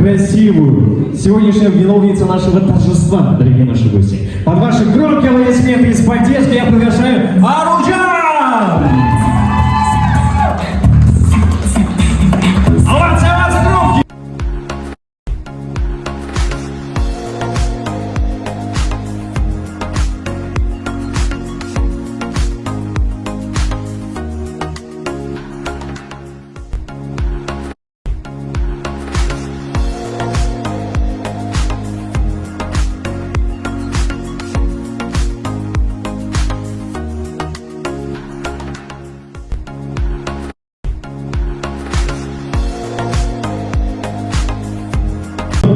красивую, сегодняшняя виновница нашего торжества, дорогие наши гости. Под ваши громкие аплодисменты и с поддержкой я приглашаю Аружан! Овация, овация, громкие!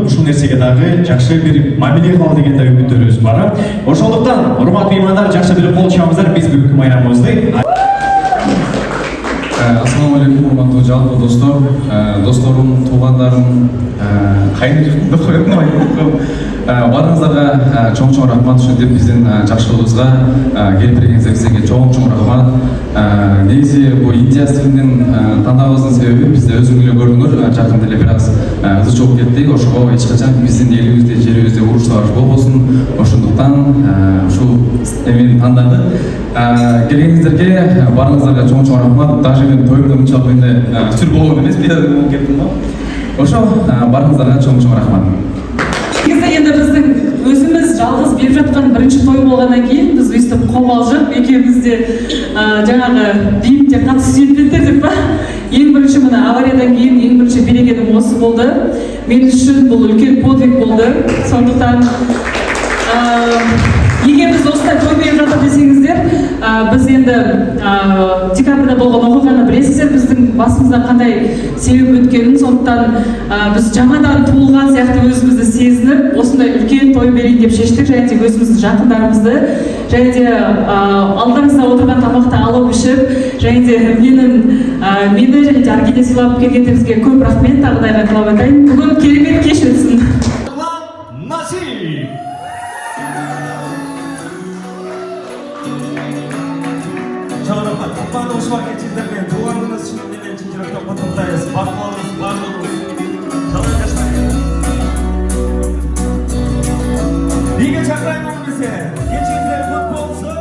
Ушул нерсеге дагы жакшы бир мамиле кылалы деген да үмүттөрүбүз бар. Ошондуктан урматтуу меймандар жакшы билип кол чабыңыздар биз бүгүнкү майрамыбызды. Ассаламу алейкум, урматтуу жалпы достор, досторум, туугандарым, кайын журтумду коюп баарыңыздарга чоң рахмат ушинтип биздин жакшылыгыбызга келип чоң рахмат. Негизи бул Индия стилинин тандабыбыздын себеби бизде өзүңүз эле көрдүңөр, жакында эле бир аз ызы чогуу кеттик. Ошого эч качан биздин элибизде, жерибизде уруш сабаш болбосун. Ошондуктан ушул эмени тандадык. Келгениңиздерге баарыңыздарга чоң рахмат. Даже мен тоюмда мынчалык менде сүр болгон эмес, бияда болуп кеттим го. Ошо баарыңыздарга чоң рахмат. Енді біздің өзіміз жалғыз беріп жатқан бірінші той болғаннан кейін біз өйстіп қобалжып екеуміз де жаңағы биімде қатты сүйіппеттер деп па. Ең бірінші мына авариядан кейін ең бірінші берекенім осы болды. Мен үшін бұл үлкен подвиг болды. Сондықтан егер біз осылай той беріп жатыр десеңіздер, біз енді декабрьда болған оқиғаны білесіздер, біздің басымызда қандай себеп өткенін. Сондықтан біз жаңадан туылған сияқты өзімізді сезініп, осындай үлкен той берейін деп шештік. Және де өзіміздің жақындарымызды, және де алдарыңызда отырған тамақты алып ішіп, және де мені және де Аргене сыйлап келгендеріңізге көп рахмет. Тағы да қайталап айтайын. Бүгін керемет кеш өтсін. Барлық ушуар кетчилерге тууганыңыз үчүн менен чын жүрөктөн куттуктайбыз. Бактыларыңыз барлыгыңыз жалай жашаңыз. Биге чакырайын десе, кечиңиздер кут болсун.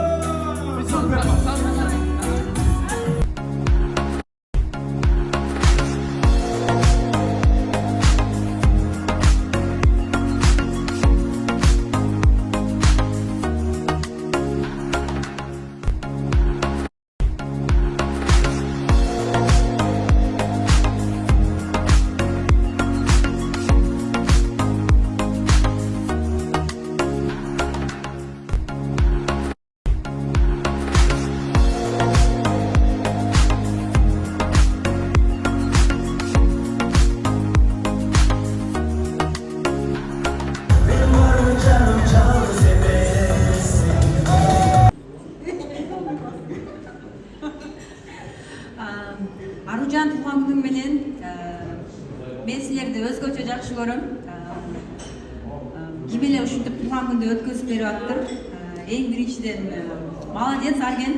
Аружан туған күнүң менен мен силерди өзгөчө жакшы көрөм. Ким эле ушинтип туган күндү өткөзүп берип аттыр. Эң биринчиден молодец Арген.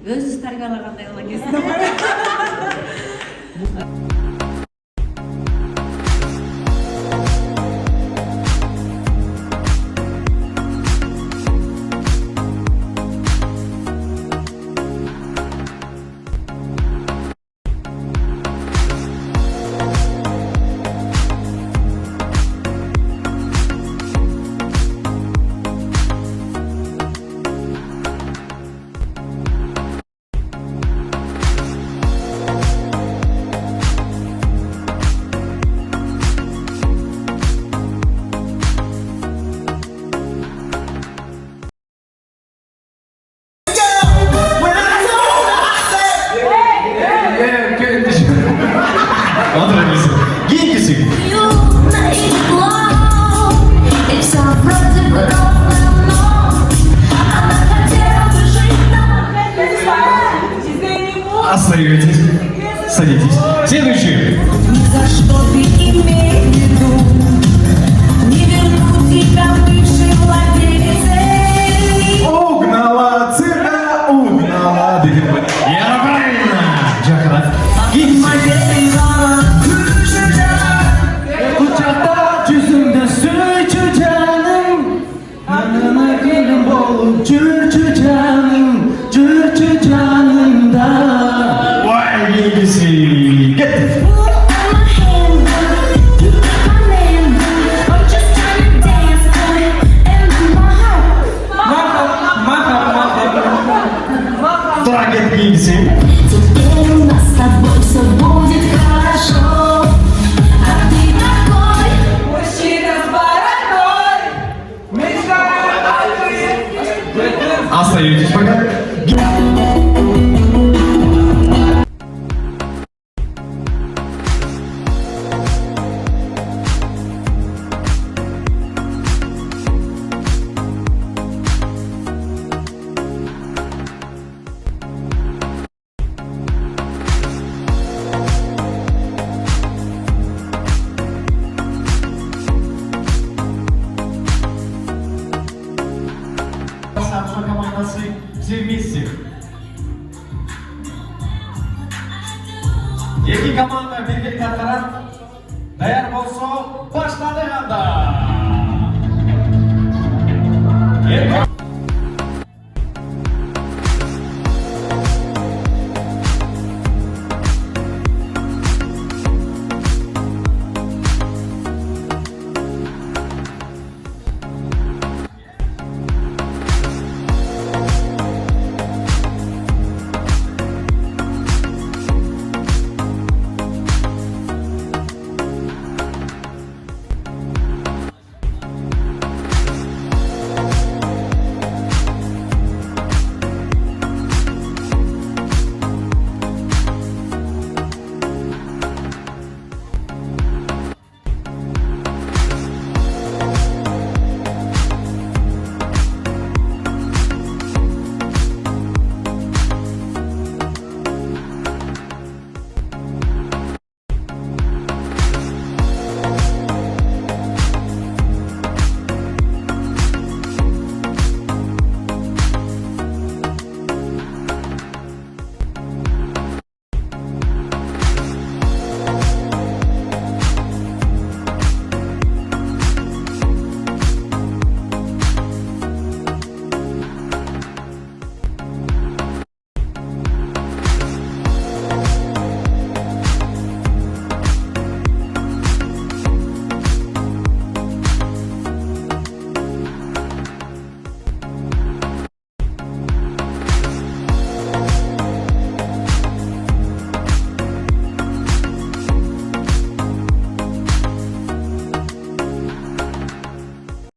Өзү тарбиялагандай кыла келсиң. Остаетесь. Садитесь. Следующий. Ни за что ты имей в виду, не верну тебя бывший владелец. Угнала цирка, угнала. Я правильно. Джакарат. Моей мама, Трагет кийгиси. Теперь у нас с тобой все будет хорошо. А ты такой мужчина с бородой. Остаетесь пока. Самсо командасы все вместе. Эки команда биргелик аткарат. Даяр болсо баштадык анда.